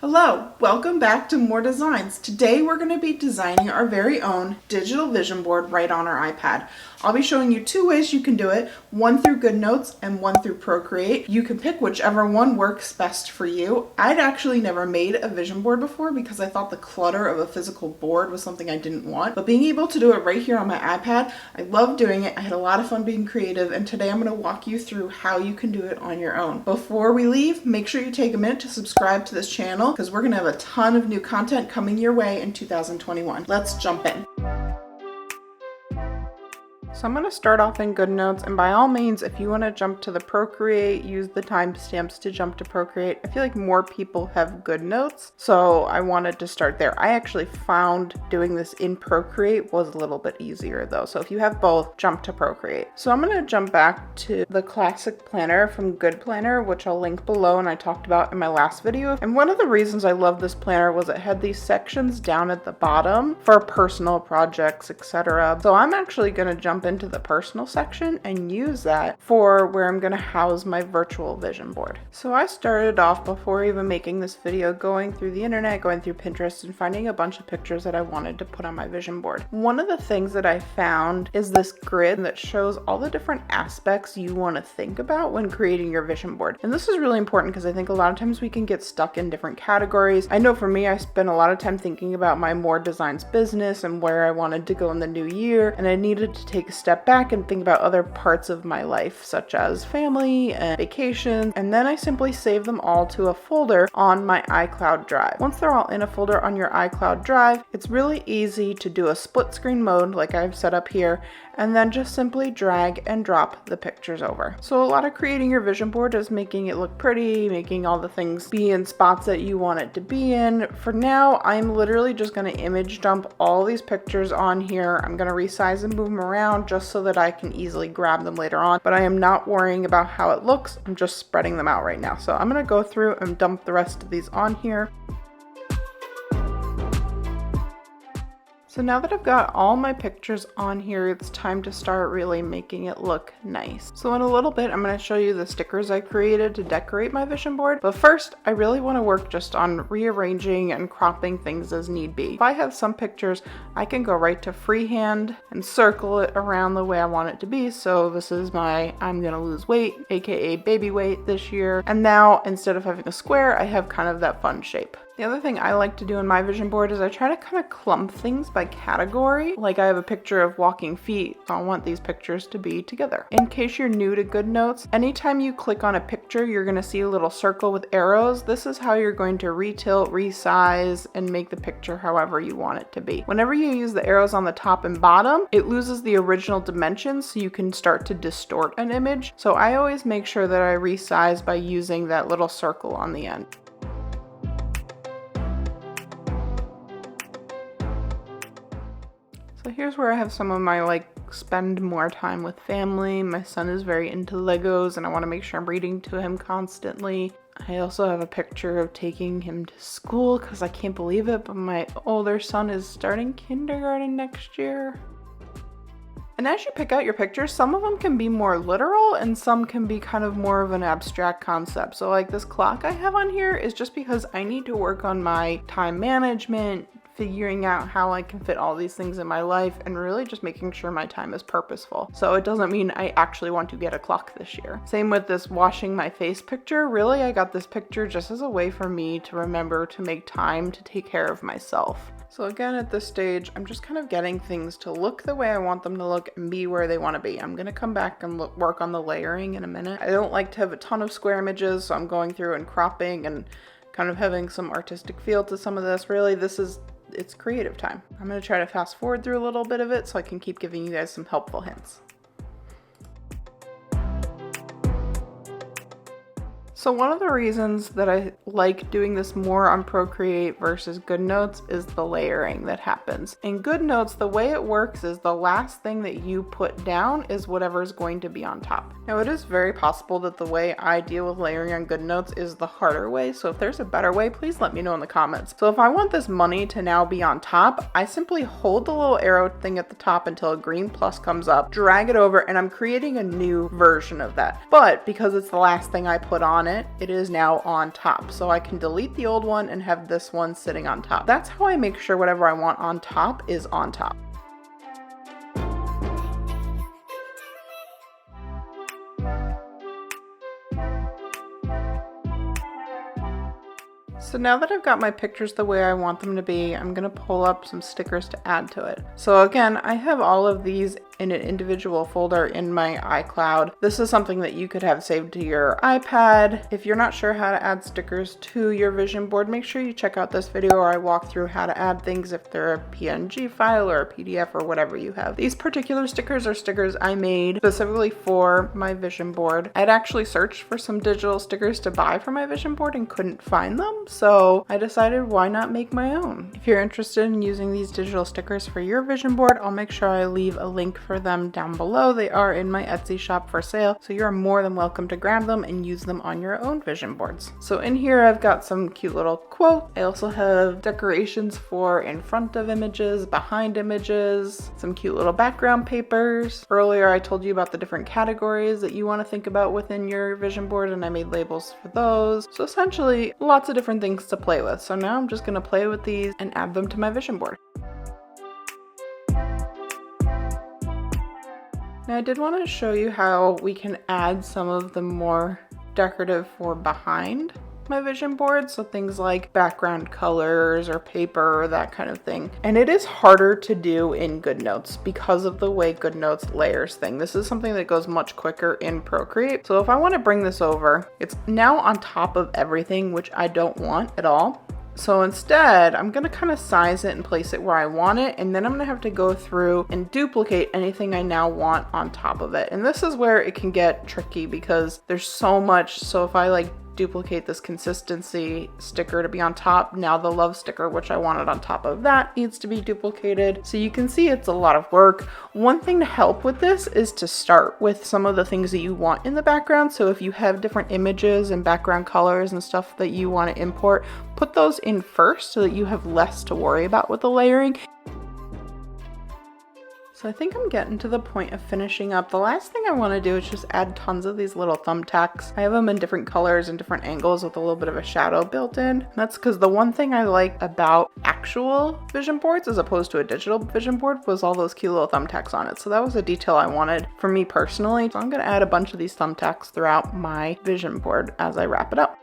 Hello, welcome back to More Designs. Today we're going to be designing our very own digital vision board right on our iPad. I'll be showing you two ways you can do it, one through Goodnotes and one through Procreate. You can pick whichever one works best for you. I'd actually never made a vision board before because I thought the clutter of a physical board was something I didn't want, but being able to do it right here on my iPad, I love doing it. I had a lot of fun being creative, and today I'm going to walk you through how you can do it on your own. Before we leave, make sure you take a minute to subscribe to this channel because we're going to have a ton of new content coming your way in 2021. Let's jump in. So I'm going to start off in Goodnotes, and by all means, if you want to jump to the Procreate, use the timestamps to jump to Procreate. I feel like more people have Goodnotes, so I wanted to start there. I actually found doing this in Procreate was a little bit easier though, so if you have both, jump to Procreate. So I'm going to jump back to the classic planner from Good Planner, which I'll link below and I talked about in my last video. And one of the reasons I love this planner was it had these sections down at the bottom for personal projects, etc. So I'm actually going to jump into the personal section and use that for where I'm going to house my virtual vision board. So I started off, before even making this video, going through the internet, going through Pinterest, and finding a bunch of pictures that I wanted to put on my vision board. One of the things that I found is this grid that shows all the different aspects you want to think about when creating your vision board. And this is really important because I think a lot of times we can get stuck in different categories. I know for me, I spent a lot of time thinking about my More Designs business and where I wanted to go in the new year, and I needed to take a step back and think about other parts of my life, such as family and vacation, and then I simply save them all to a folder on my iCloud drive. Once they're all in a folder on your iCloud drive, it's really easy to do a split screen mode like I've set up here, and then just simply drag and drop the pictures over. So a lot of creating your vision board is making it look pretty, making all the things be in spots that you want it to be in. For now, I'm literally just going to image dump all these pictures on here. I'm going to resize and move them around just so that I can easily grab them later on, but I am not worrying about how it looks. I'm just spreading them out right now. So I'm going to go through and dump the rest of these on here. So now that I've got all my pictures on here, it's time to start really making it look nice. So in a little bit, I'm going to show you the stickers I created to decorate my vision board. But first, I really want to work just on rearranging and cropping things as need be. If I have some pictures, I can go right to freehand and circle it around the way I want it to be. So this is my I'm going to lose weight, aka baby weight this year. And now instead of having a square, I have kind of that fun shape. The other thing I like to do in my vision board is I try to kind of clump things by category. Like I have a picture of walking feet, so I want these pictures to be together. In case you're new to Goodnotes, anytime you click on a picture, you're going to see a little circle with arrows. This is how you're going to retilt, resize, and make the picture however you want it to be. Whenever you use the arrows on the top and bottom, it loses the original dimensions, so you can start to distort an image. So I always make sure that I resize by using that little circle on the end. So here's where I have some of my spend more time with family. My son is very into Legos and I want to make sure I'm reading to him constantly. I also have a picture of taking him to school because I can't believe it, but my older son is starting kindergarten next year. And as you pick out your pictures, some of them can be more literal and some can be kind of more of an abstract concept. So like this clock I have on here is just because I need to work on my time management, figuring out how I can fit all these things in my life, and really just making sure my time is purposeful. So it doesn't mean I actually want to get a clock this year. Same with this washing my face picture. Really, I got this picture just as a way for me to remember to make time to take care of myself. So again, at this stage, I'm just kind of getting things to look the way I want them to look and be where they want to be. I'm going to come back and work on the layering in a minute. I don't like to have a ton of square images, so I'm going through and cropping and kind of having some artistic feel to some of this. Really, it's creative time. I'm going to try to fast forward through a little bit of it so I can keep giving you guys some helpful hints. So one of the reasons that I like doing this more on Procreate versus Goodnotes is the layering that happens. In Goodnotes, the way it works is the last thing that you put down is whatever is going to be on top. Now it is very possible that the way I deal with layering on Goodnotes is the harder way, so if there's a better way, please let me know in the comments. So if I want this money to now be on top, I simply hold the little arrow thing at the top until a green plus comes up, drag it over, and I'm creating a new version of that. But because it's the last thing I put on it, it is now on top. So I can delete the old one and have this one sitting on top. That's how I make sure whatever I want on top is on top. So now that I've got my pictures the way I want them to be, I'm gonna pull up some stickers to add to it. So again, I have all of these in an individual folder in my iCloud. This is something that you could have saved to your iPad. If you're not sure how to add stickers to your vision board, make sure you check out this video where I walk through how to add things if they're a PNG file or a PDF or whatever you have. These particular stickers are stickers I made specifically for my vision board. I'd actually searched for some digital stickers to buy for my vision board and couldn't find them, so I decided why not make my own. If you're interested in using these digital stickers for your vision board, I'll make sure I leave a link for them down below. They are in my Etsy shop for sale, so you're more than welcome to grab them and use them on your own vision boards. So in here I've got some cute little quotes. I also have decorations for in front of images, behind images, some cute little background papers. Earlier I told you about the different categories that you want to think about within your vision board, and I made labels for those. So essentially lots of different things to play with. So now I'm just going to play with these and add them to my vision board. Now I did want to show you how we can add some of the more decorative for behind my vision board. So things like background colors or paper or that kind of thing. And it is harder to do in Goodnotes because of the way Goodnotes layers thing. This is something that goes much quicker in Procreate. So if I want to bring this over, it's now on top of everything, which I don't want at all. So instead, I'm going to kind of size it and place it where I want it, and then I'm going to have to go through and duplicate anything I now want on top of it. And this is where it can get tricky because there's so much. So if I duplicate this consistency sticker to be on top, now the love sticker, which I wanted on top of that, needs to be duplicated. So you can see it's a lot of work. One thing to help with this is to start with some of the things that you want in the background. So if you have different images and background colors and stuff that you want to import, put those in first so that you have less to worry about with the layering. So I think I'm getting to the point of finishing up. The last thing I want to do is just add tons of these little thumbtacks. I have them in different colors and different angles with a little bit of a shadow built in. And that's because the one thing I like about actual vision boards as opposed to a digital vision board was all those cute little thumbtacks on it. So that was a detail I wanted for me personally. So I'm going to add a bunch of these thumbtacks throughout my vision board as I wrap it up.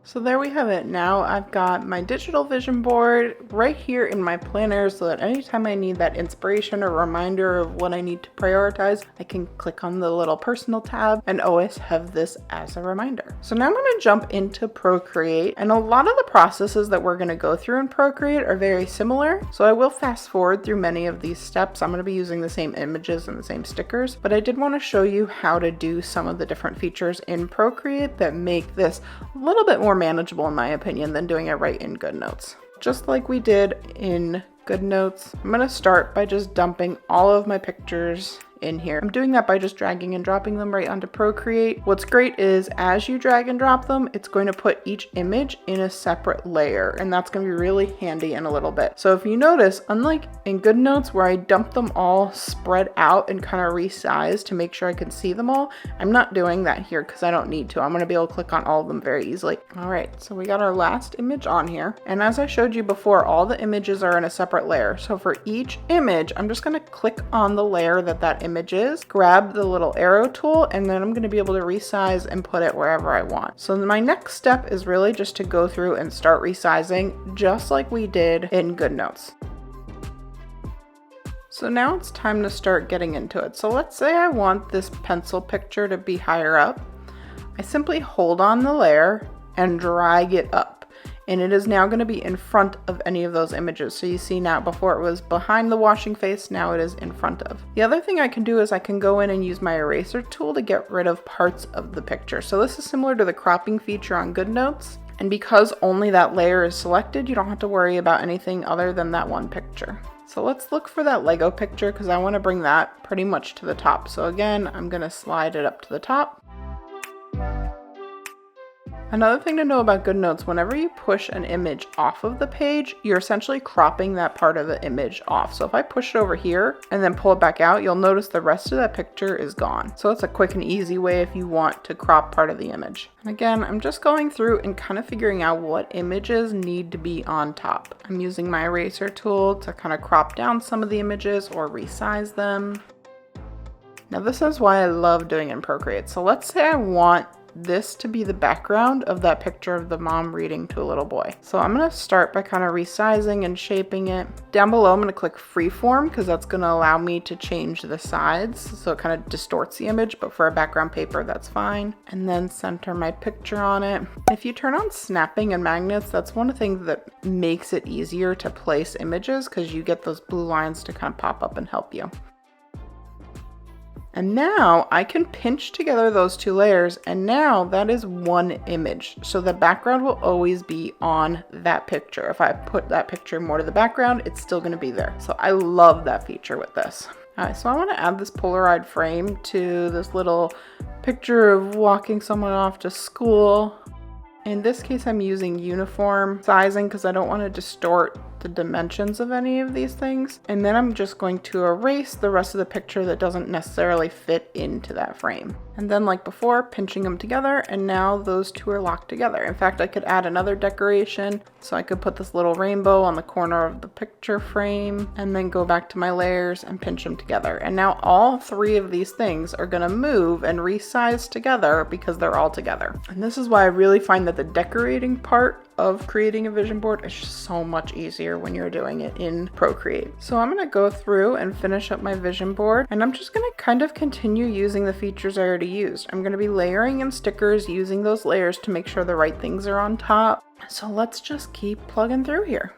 So there we have it. Now I've got my digital vision board right here in my planner so that anytime I need that inspiration or reminder of what I need to prioritize, I can click on the little personal tab and always have this as a reminder. So now I'm going to jump into Procreate, and a lot of the processes that we're going to go through in Procreate are very similar. So I will fast forward through many of these steps. I'm going to be using the same images and the same stickers, but I did want to show you how to do some of the different features in Procreate that make this a little bit more manageable in my opinion than doing it right in Goodnotes. Just like we did in Goodnotes, I'm going to start by just dumping all of my pictures in here. I'm doing that by just dragging and dropping them right onto Procreate. What's great is as you drag and drop them, it's going to put each image in a separate layer, and that's going to be really handy in a little bit. So if you notice, unlike in Goodnotes where I dump them all spread out and kind of resize to make sure I can see them all, I'm not doing that here because I don't need to. I'm going to be able to click on all of them very easily. All right, so we got our last image on here, and as I showed you before, all the images are in a separate layer. So for each image, I'm just going to click on the layer that image is, grab the little arrow tool, and then I'm going to be able to resize and put it wherever I want. So my next step is really just to go through and start resizing just like we did in Goodnotes. So now it's time to start getting into it. So let's say I want this pencil picture to be higher up. I simply hold on the layer and drag it up. And it is now going to be in front of any of those images. So you see now before it was behind the washing face, now it is in front of. The other thing I can do is I can go in and use my eraser tool to get rid of parts of the picture. So this is similar to the cropping feature on Goodnotes. And because only that layer is selected, you don't have to worry about anything other than that one picture. So let's look for that Lego picture because I want to bring that pretty much to the top. So again, I'm going to slide it up to the top. Another thing to know about Goodnotes, whenever you push an image off of the page, you're essentially cropping that part of the image off. So if I push it over here and then pull it back out, you'll notice the rest of that picture is gone. So it's a quick and easy way if you want to crop part of the image. And again, I'm just going through and kind of figuring out what images need to be on top. I'm using my eraser tool to kind of crop down some of the images or resize them. Now this is why I love doing it in Procreate. So let's say I want this to be the background of that picture of the mom reading to a little boy. So I'm going to start by kind of resizing and shaping it. Down below, I'm going to click freeform because that's going to allow me to change the sides. So it kind of distorts the image, but for a background paper, that's fine. And then center my picture on it. If you turn on snapping and magnets, that's one of the things that makes it easier to place images because you get those blue lines to kind of pop up and help you. And now I can pinch together those two layers, and now that is one image. So the background will always be on that picture. If I put that picture more to the background, it's still going to be there. So I love that feature with this. All right, so I want to add this Polaroid frame to this little picture of walking someone off to school. In this case, I'm using uniform sizing because I don't want to distort the dimensions of any of these things. And then I'm just going to erase the rest of the picture that doesn't necessarily fit into that frame. And then like before, pinching them together, and now those two are locked together. In fact, I could add another decoration. So I could put this little rainbow on the corner of the picture frame and then go back to my layers and pinch them together. And now all three of these things are going to move and resize together because they're all together. And this is why I really find that the decorating part of creating a vision board is just so much easier when you're doing it in Procreate. So I'm going to go through and finish up my vision board, and I'm just going to kind of continue using the features I already used. I'm going to be layering in stickers, using those layers to make sure the right things are on top. So let's just keep plugging through here.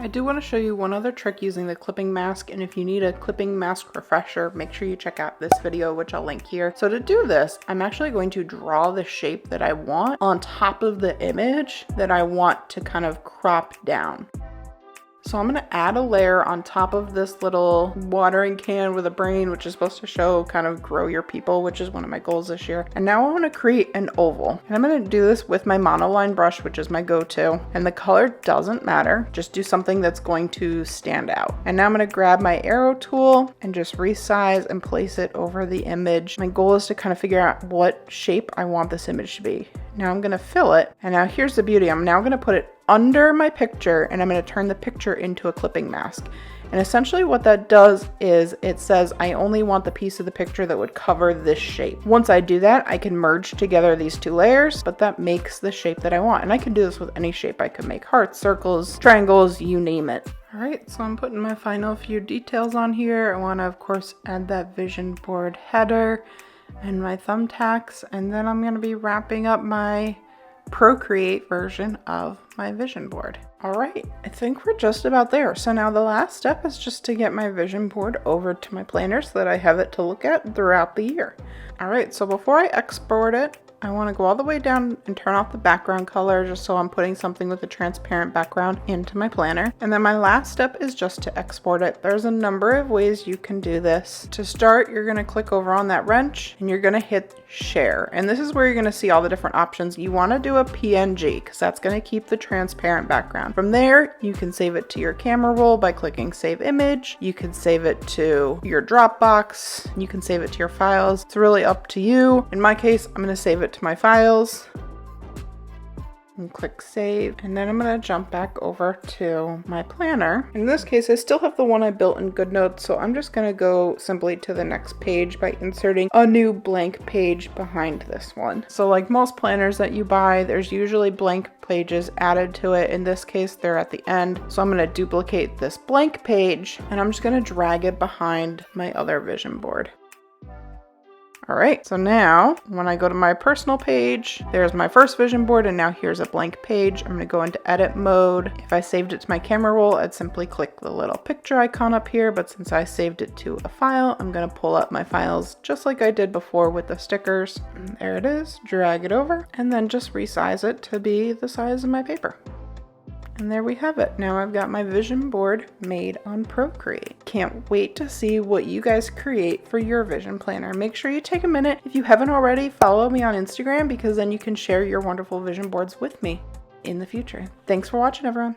I do want to show you one other trick using the clipping mask, and if you need a clipping mask refresher, make sure you check out this video, which I'll link here. So to do this, I'm actually going to draw the shape that I want on top of the image that I want to kind of crop down. So I'm going to add a layer on top of this little watering can with a brain, which is supposed to show kind of grow your people, which is one of my goals this year. And now I want to create an oval. And I'm going to do this with my monoline brush, which is my go-to. And the color doesn't matter. Just do something that's going to stand out. And now I'm going to grab my arrow tool and just resize and place it over the image. My goal is to kind of figure out what shape I want this image to be. Now I'm going to fill it. And now here's the beauty. I'm now going to put it under my picture, and I'm going to turn the picture into a clipping mask. And essentially what that does is it says I only want the piece of the picture that would cover this shape. Once I do that, I can merge together these two layers, but that makes the shape that I want. And I can do this with any shape. I could make hearts, circles, triangles, you name it. All right, so I'm putting my final few details on here. I want to, of course, add that vision board header and my thumbtacks, and then I'm going to be wrapping up my Procreate version of my vision board. All right, I think we're just about there. So now the last step is just to get my vision board over to my planner so that I have it to look at throughout the year. All right, so before I export it, I want to go all the way down and turn off the background color just so I'm putting something with a transparent background into my planner. And then my last step is just to export it. There's a number of ways you can do this. To start, you're going to click over on that wrench and you're going to hit share. And this is where you're going to see all the different options. You want to do a PNG because that's going to keep the transparent background. From there, you can save it to your camera roll by clicking save image. You can save it to your Dropbox. You can save it to your files. It's really up to you. In my case, I'm going to save it to my files and click save, and then I'm going to jump back over to my planner. In this case, I still have the one I built in Goodnotes, so I'm just going to go simply to the next page by inserting a new blank page behind this one. So like most planners that you buy, there's usually blank pages added to it. In this case, they're at the end. So I'm going to duplicate this blank page and I'm just going to drag it behind my other vision board. All right, so now when I go to my personal page, there's my first vision board, and now here's a blank page. I'm gonna go into edit mode. If I saved it to my camera roll, I'd simply click the little picture icon up here, but since I saved it to a file, I'm gonna pull up my files just like I did before with the stickers. And there it is, drag it over, and then just resize it to be the size of my paper. And there we have it. Now I've got my vision board made on Procreate. Can't wait to see what you guys create for your vision planner. Make sure you take a minute. If you haven't already, follow me on Instagram because then you can share your wonderful vision boards with me in the future. Thanks for watching, everyone.